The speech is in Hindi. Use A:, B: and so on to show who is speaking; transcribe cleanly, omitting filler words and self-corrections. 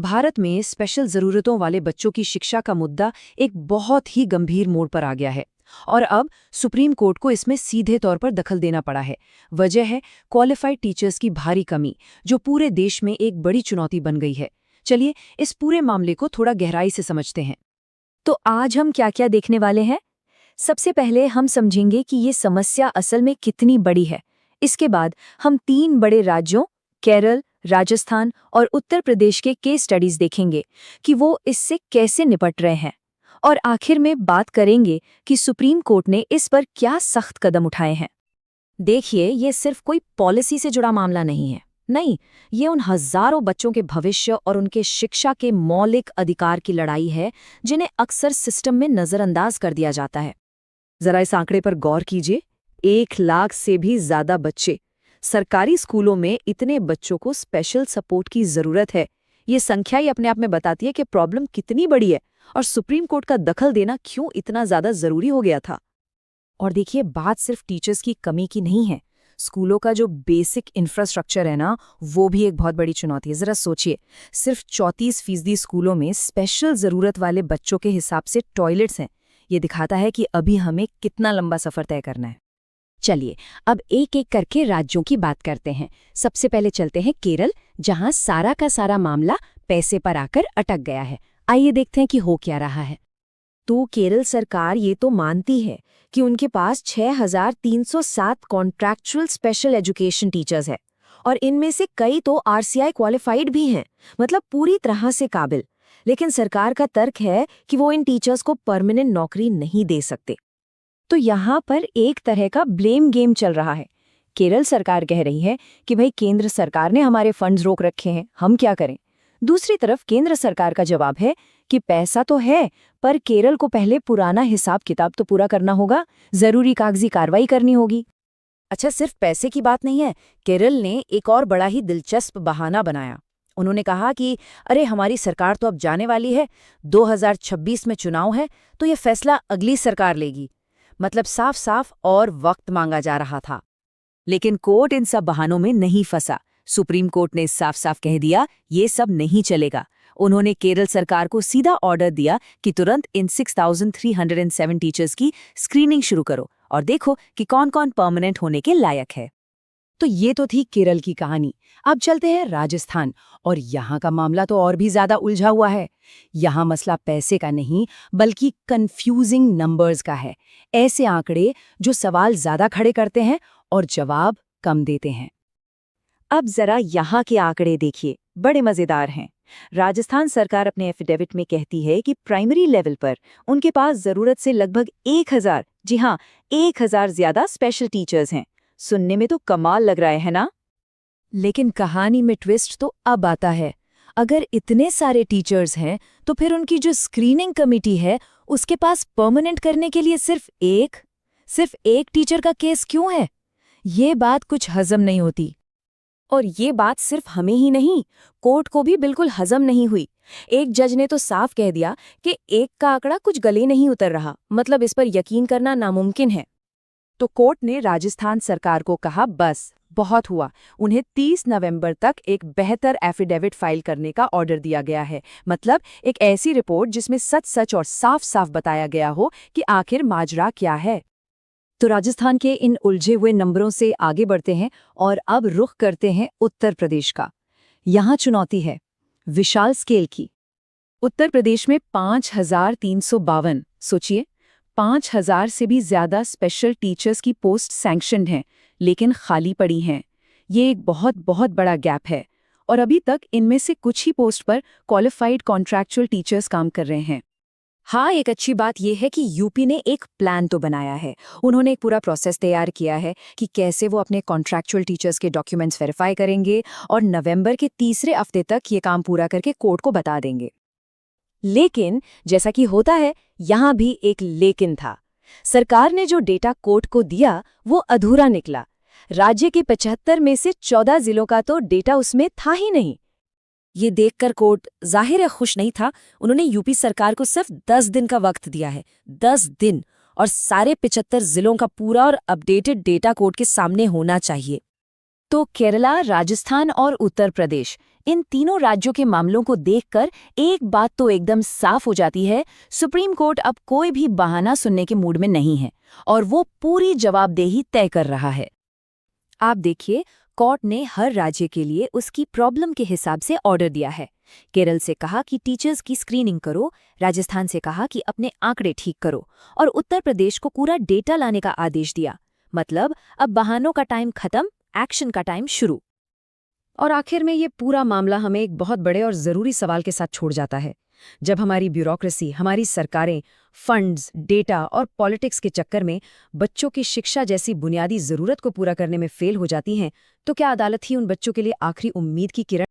A: भारत में स्पेशल जरूरतों वाले बच्चों की शिक्षा का मुद्दा एक बहुत ही गंभीर मोड़ पर आ गया है और अब सुप्रीम कोर्ट को इसमें सीधे तौर पर दखल देना पड़ा है। वजह है क्वालिफाइड टीचर्स की भारी कमी, जो पूरे देश में एक बड़ी चुनौती बन गई है। चलिए इस पूरे मामले को थोड़ा गहराई से समझते हैं।
B: तो आज हम क्या-क्या देखने वाले हैं? सबसे पहले हम समझेंगे कि ये समस्या असल में कितनी बड़ी है। इसके बाद हम 3 बड़े राज्यों केरल, राजस्थान और उत्तर प्रदेश के केस स्टडीज देखेंगे कि वो इससे कैसे निपट रहे हैं। और आखिर में बात करेंगे कि सुप्रीम कोर्ट ने इस पर क्या सख्त कदम उठाए हैं। देखिए, ये सिर्फ कोई पॉलिसी से जुड़ा मामला नहीं है। नहीं, ये उन हजारों बच्चों के भविष्य और उनके शिक्षा के मौलिक अधिकार की लड़ाई है, जिन्हें अक्सर सिस्टम में नजरअंदाज कर दिया जाता है। जरा इस आंकड़े पर गौर कीजिए, 1 लाख से भी ज्यादा बच्चे। सरकारी स्कूलों में इतने बच्चों को स्पेशल सपोर्ट की जरूरत है। ये संख्या ही अपने आप में बताती है कि प्रॉब्लम कितनी बड़ी है और सुप्रीम कोर्ट का दखल देना क्यों इतना ज्यादा जरूरी हो गया था। और देखिए, बात सिर्फ टीचर्स की कमी की नहीं है। स्कूलों का जो बेसिक इंफ्रास्ट्रक्चर है ना, वो भी एक बहुत बड़ी चुनौती है। जरा सोचिए, सिर्फ 34% स्कूलों में स्पेशल जरूरत वाले बच्चों के हिसाब से टॉयलेट्स हैं। ये दिखाता है कि अभी हमें कितना लंबा सफर तय करना है। चलिए अब एक एक करके राज्यों की बात करते हैं। सबसे पहले चलते हैं केरल, जहां सारा का सारा मामला पैसे पर आकर अटक गया है। आइए देखते हैं कि हो क्या रहा है। तो केरल सरकार ये तो मानती है कि उनके पास 6,307 कॉन्ट्रैक्चुअल स्पेशल एजुकेशन टीचर्स है और इनमें से कई तो आरसीआई क्वालिफाइड भी हैं, मतलब पूरी तरह से काबिल। लेकिन सरकार का तर्क है कि वो इन टीचर्स को परमानेंट नौकरी नहीं दे सकते। तो यहाँ पर एक तरह का ब्लेम गेम चल रहा है। केरल सरकार कह रही है कि भाई केंद्र सरकार ने हमारे फंड्स रोक रखे हैं, हम क्या करें। दूसरी तरफ केंद्र सरकार का जवाब है कि पैसा तो है, पर केरल को पहले पुराना हिसाब किताब तो पूरा करना होगा, जरूरी कागजी कार्रवाई करनी होगी। अच्छा, सिर्फ पैसे की बात नहीं है। केरल ने एक और बड़ा ही दिलचस्प बहाना बनाया। उन्होंने कहा कि अरे हमारी सरकार तो अब जाने वाली है, 2026 में चुनाव है, तो ये फैसला अगली सरकार लेगी। मतलब साफ साफ और वक्त मांगा जा रहा था। लेकिन कोर्ट इन सब बहानों में नहीं फंसा। सुप्रीम कोर्ट ने साफ साफ कह दिया ये सब नहीं चलेगा। उन्होंने केरल सरकार को सीधा ऑर्डर दिया कि तुरंत इन 6,307 टीचर्स की स्क्रीनिंग शुरू करो और देखो कि कौन कौन परमानेंट होने के लायक है। तो ये तो थी केरल की कहानी। अब चलते हैं राजस्थान, और यहाँ का मामला तो और भी ज्यादा उलझा हुआ है। यहाँ मसला पैसे का नहीं, बल्कि कंफ्यूजिंग नंबर्स का है। ऐसे आंकड़े जो सवाल ज्यादा खड़े करते हैं और जवाब कम देते हैं। अब जरा यहाँ के आंकड़े देखिए, बड़े मजेदार हैं। राजस्थान सरकार अपने एफिडेविट में कहती है कि प्राइमरी लेवल पर उनके पास जरूरत से लगभग 1,000, जी हाँ 1,000 ज्यादा स्पेशल टीचर्स हैं। सुनने में तो कमाल लग रहा है ना? लेकिन कहानी में ट्विस्ट तो अब आता है। अगर इतने सारे टीचर्स हैं, तो फिर उनकी जो स्क्रीनिंग कमेटी है, उसके पास परमानेंट करने के लिए सिर्फ एक टीचर का केस क्यों है? ये बात कुछ हजम नहीं होती। और ये बात सिर्फ हमें ही नहीं, कोर्ट को भी बिल्कुल हजम नहीं हुई। एक जज ने तो साफ कह दिया कि एक का आंकड़ा कुछ गले नहीं उतर रहा, मतलब इस पर यकीन करना नामुमकिन है। तो कोर्ट ने राजस्थान सरकार को कहा बस बहुत हुआ। उन्हें 30 नवंबर तक एक बेहतर एफिडेविट फाइल करने का ऑर्डर दिया गया है। मतलब एक ऐसी रिपोर्ट जिसमें सच सच और साफ साफ बताया गया हो कि आखिर माजरा क्या है। तो राजस्थान के इन उलझे हुए नंबरों से आगे बढ़ते हैं और अब रुख करते हैं उत्तर प्रदेश का। यहाँ चुनौती है विशाल स्केल की। उत्तर प्रदेश में 5,352, सोचिए 5,000 से भी ज्यादा स्पेशल टीचर्स की पोस्ट सैंक्शनड हैं, लेकिन खाली पड़ी हैं। ये एक बहुत बहुत बड़ा गैप है और अभी तक इनमें से कुछ ही पोस्ट पर क्वालिफाइड कॉन्ट्रैक्चुअल टीचर्स काम कर रहे हैं। हाँ, एक अच्छी बात यह है कि यूपी ने एक प्लान तो बनाया है। उन्होंने एक पूरा प्रोसेस तैयार किया है कि कैसे वो अपने कॉन्ट्रैक्चुअल टीचर्स के डॉक्यूमेंट्स वेरीफाई करेंगे और नवंबर के तीसरे हफ्ते तक ये काम पूरा करके कोर्ट को बता देंगे। लेकिन जैसा कि होता है, यहाँ भी एक लेकिन था। सरकार ने जो डेटा कोर्ट को दिया वो अधूरा निकला। राज्य के 75 में से 14 जिलों का तो डेटा उसमें था ही नहीं। ये देखकर कोर्ट जाहिर है खुश नहीं था। उन्होंने यूपी सरकार को सिर्फ 10 दिन का वक्त दिया है, 10 दिन, और सारे 75 जिलों का पूरा और अपडेटेड डेटा कोर्ट के सामने होना चाहिए। तो केरला, राजस्थान और उत्तर प्रदेश, इन तीनों राज्यों के मामलों को देखकर एक बात तो एकदम साफ हो जाती है, सुप्रीम कोर्ट अब कोई भी बहाना सुनने के मूड में नहीं है और वो पूरी जवाबदेही तय कर रहा है। आप देखिए, कोर्ट ने हर राज्य के लिए उसकी प्रॉब्लम के हिसाब से ऑर्डर दिया है। केरल से कहा कि टीचर्स की स्क्रीनिंग करो, राजस्थान से कहा कि अपने आंकड़े ठीक करो और उत्तर प्रदेश को पूरा डेटा लाने का आदेश दिया। मतलब अब बहानों का टाइम खत्म, एक्शन का टाइम शुरू।
A: और आखिर में ये पूरा मामला हमें एक बहुत बड़े और ज़रूरी सवाल के साथ छोड़ जाता है। जब हमारी ब्यूरोक्रेसी, हमारी सरकारें, फंड्स, डेटा और पॉलिटिक्स के चक्कर में बच्चों की शिक्षा जैसी बुनियादी ज़रूरत को पूरा करने में फेल हो जाती हैं, तो क्या अदालत ही उन बच्चों के लिए आखिरी उम्मीद की किरण